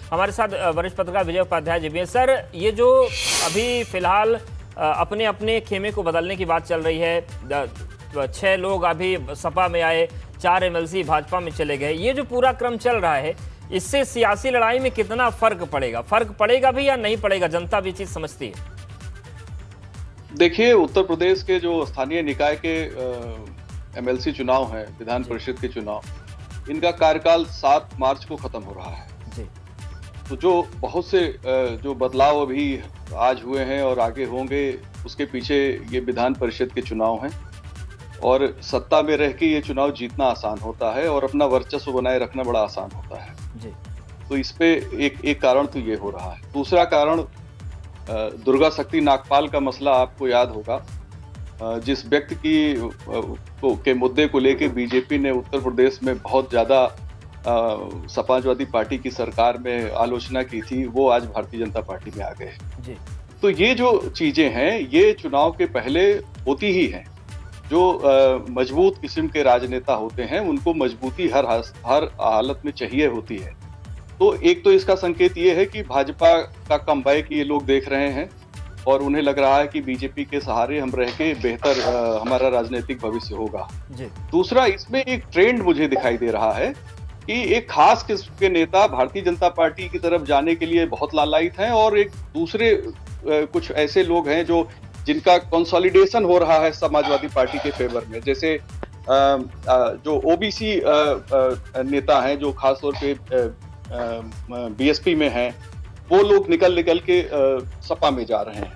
हमारे साथ वरिष्ठ पत्रकार विजय उपाध्याय जी भी हैं। सर, ये जो अभी फिलहाल अपने अपने खेमे को बदलने की बात चल रही है, 6 लोग अभी सपा में आए, 4 एमएलसी भाजपा में चले गए, ये जो पूरा क्रम चल रहा है, इससे सियासी लड़ाई में कितना फर्क पड़ेगा? फर्क पड़ेगा भी या नहीं पड़ेगा? जनता भी चीज समझती है। देखिए, उत्तर प्रदेश के जो स्थानीय निकाय के एमएलसी चुनाव हैं, विधान परिषद के चुनाव, इनका कार्यकाल 7 मार्च को खत्म हो रहा है जी। तो जो बहुत से जो बदलाव अभी आज हुए हैं और आगे होंगे, उसके पीछे ये विधान परिषद के चुनाव हैं और सत्ता में रह के ये चुनाव जीतना आसान होता है और अपना वर्चस्व बनाए रखना बड़ा आसान होता है जी। तो इस पे एक कारण तो ये हो रहा है। दूसरा कारण दुर्गा शक्ति नागपाल का मसला आपको याद होगा, जिस व्यक्ति के मुद्दे को लेके बीजेपी ने उत्तर प्रदेश में बहुत ज्यादा समाजवादी पार्टी की सरकार में आलोचना की थी, वो आज भारतीय जनता पार्टी में आ गए जी। तो ये जो चीजें हैं, ये चुनाव के पहले होती ही हैं। जो मजबूत किस्म के राजनेता होते हैं, उनको मजबूती हर हालत में चाहिए होती है। तो एक तो इसका संकेत ये है कि भाजपा का कमबैक ये लोग देख रहे हैं और उन्हें लग रहा है कि बीजेपी के सहारे हम रह के बेहतर हमारा राजनीतिक भविष्य होगा जी। दूसरा, इसमें एक ट्रेंड मुझे दिखाई दे रहा है कि एक खास किस्म के नेता भारतीय जनता पार्टी की तरफ जाने के लिए बहुत लालायित हैं और एक दूसरे कुछ ऐसे लोग हैं जो जिनका कंसोलिडेशन हो रहा है समाजवादी पार्टी के फेवर में। जैसे जो ओबीसी नेता हैं, जो खासतौर पे बीएसपी में हैं, वो लोग निकल के सपा में जा रहे हैं।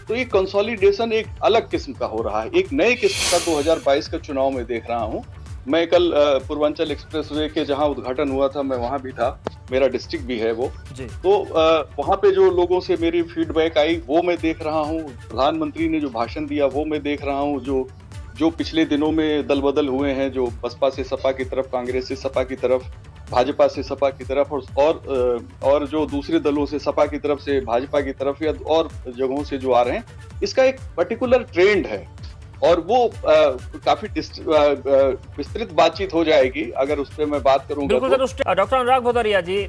तो ये कंसोलिडेशन एक अलग किस्म का हो रहा है, एक नए किस्म का 2022 का चुनाव में देख रहा हूँ। मैं कल पूर्वांचल एक्सप्रेसवे के जहां उद्घाटन हुआ था, मैं वहां भी था, मेरा डिस्ट्रिक्ट भी है वो जी। तो वहां पे जो लोगों से मेरी फीडबैक आई वो मैं देख रहा हूँ। प्रधानमंत्री ने जो भाषण दिया वो मैं देख रहा हूँ। जो पिछले दिनों में दल बदल हुए हैं, जो बसपा से सपा की तरफ, कांग्रेस से सपा की तरफ, भाजपा से सपा की तरफ और जो दूसरे दलों से सपा की तरफ से भाजपा की तरफ या और जगहों से जो आ रहे हैं, इसका एक पर्टिकुलर ट्रेंड है और वो काफी विस्तृत बातचीत हो जाएगी अगर उस पर मैं बात करूंगा। बिल्कुल सर। डॉक्टर अनुराग भदौरिया जी,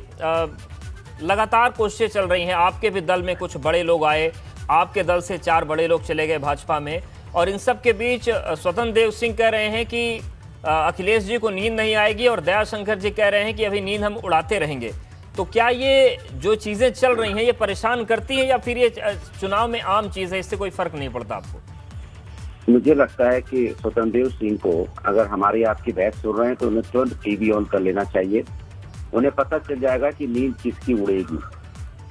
लगातार कोशिशें चल रही हैं, आपके भी दल में कुछ बड़े लोग आए, आपके दल से 4 बड़े लोग चले गए भाजपा में, और इन सब के बीच स्वतंत्र देव सिंह कह रहे हैं कि अखिलेश जी को नींद नहीं आएगी और दयाशंकर जी कह रहे हैं कि अभी नींद हम उड़ाते रहेंगे। तो क्या ये जो चीजें चल रही हैं ये परेशान करती हैं या फिर ये चुनाव में आम चीज है, इससे कोई फर्क नहीं पड़ता आपको? मुझे लगता है कि स्वतंत्र देव सिंह को, अगर हमारी आपकी बहस सुन रहे हैं तो उन्हें तुरंत टीवी ऑन कर लेना चाहिए। उन्हें पता चल जाएगा कि नींद किसकी उड़ेगी।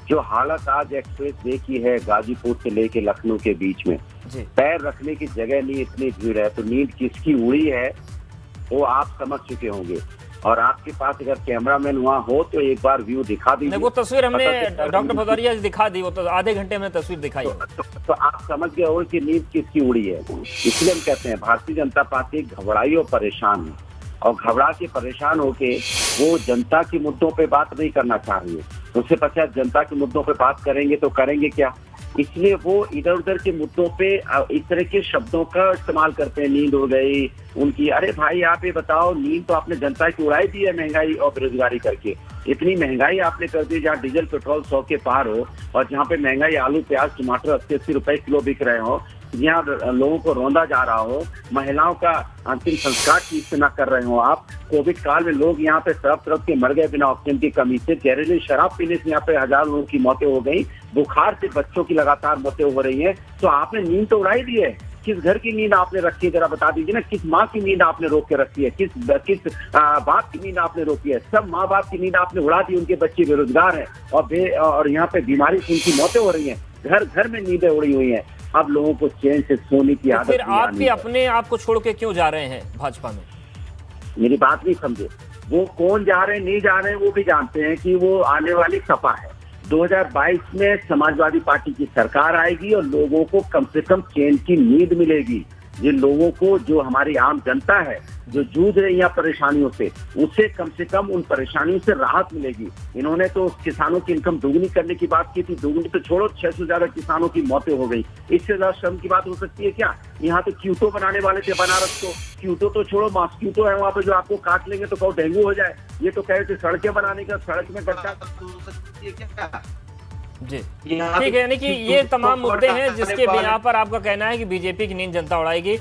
जो हालत आज एक्सप्रेस वे की है, गाजीपुर से लेके लखनऊ के बीच में पैर रखने की जगह नहीं, इतनी भीड़ है, तो नींद किसकी उड़ी है वो आप समझ चुके होंगे। और आपके पास अगर कैमरामैन वहाँ हो तो एक बार व्यू दिखा दीजिए। वो तस्वीर हमने डॉक्टर भदौरिया जी दिखा दी, वो तो आधे घंटे में तस्वीर दिखाई तो आप समझ गए हो कि नींद किसकी उड़ी है। इसलिए हम कहते हैं भारतीय जनता पार्टी घबराई और परेशान है, और घबरा के परेशान होके वो जनता के मुद्दों पे बात नहीं करना चाह रही है। उससे पश्चात जनता के मुद्दों पे बात करेंगे तो करेंगे क्या, इसलिए वो इधर उधर के मुद्दों पे इस तरह के शब्दों का इस्तेमाल करते हैं। नींद हो गई उनकी, अरे भाई आप ये बताओ, नींद तो आपने जनता की उड़ाई दी है महंगाई और बेरोजगारी करके। इतनी महंगाई आपने कर दी, जहाँ डीजल पेट्रोल 100 के पार हो और जहाँ पे महंगाई आलू प्याज टमाटर 80-80 रुपए किलो बिक रहे हो, यहाँ लोगों को रौंदा जा रहा हो, महिलाओं का अंतिम संस्कार ठीक से न कर रहे हो आप। कोविड काल में लोग यहाँ पे तरफ के मर गए बिना ऑक्सीजन की कमी से। जहरीली शराब पीने से यहाँ पे 1000 लोगों की मौतें हो गई, बुखार से बच्चों की लगातार मौतें हो रही हैं। तो आपने नींद तो उड़ाई दी है। किस घर की नींद आपने रखी है, जरा बता दीजिए ना। किस माँ की नींद आपने रोक के रखी है, किस बाप की नींद आपने रोकी है? सब माँ बाप की नींद आपने उड़ा दी, उनके बच्चे बेरोजगार हैं और यहाँ पे बीमारी से उनकी मौतें हो रही हैं। घर घर में नींदें उड़ी हुई हैं। अब लोगों को चैन से सोने की आदत। फिर आप भी अपने आप को छोड़ के क्यों जा रहे हैं भाजपा में? मेरी बात नहीं समझे। वो कौन जा रहे हैं नहीं जा रहे हैं वो भी जानते हैं कि वो आने वाली सपा है। 2022 में समाजवादी पार्टी की सरकार आएगी और लोगों को कम से कम चैन की नींद मिलेगी। जिन लोगों को, जो हमारी आम जनता है जो जूझ रही है परेशानियों से, उससे कम से कम उन परेशानियों से राहत मिलेगी। इन्होंने तो किसानों की इनकम दोगुनी करने की बात की थी, दोगुनी तो छोड़ो, 600 से ज्यादा किसानों की मौतें हो गई। इससे ज्यादा श्रम की बात हो सकती है क्या? यहाँ तो क्यूटो बनाने वाले थे बनारस को, क्यूटो तो छोड़ो, मॉस्क्यूटो है वहाँ पे जो आपको काट लेंगे तो कहो डेंगू हो जाए। ये तो कहे थे सड़कें बनाने का, सड़क में गड्ढा है क्या? जी ठीक है, यानी कि ये तमाम मुद्दे हैं जिसके बिना पर आपका कहना है कि बीजेपी की नींद जनता उड़ाएगी।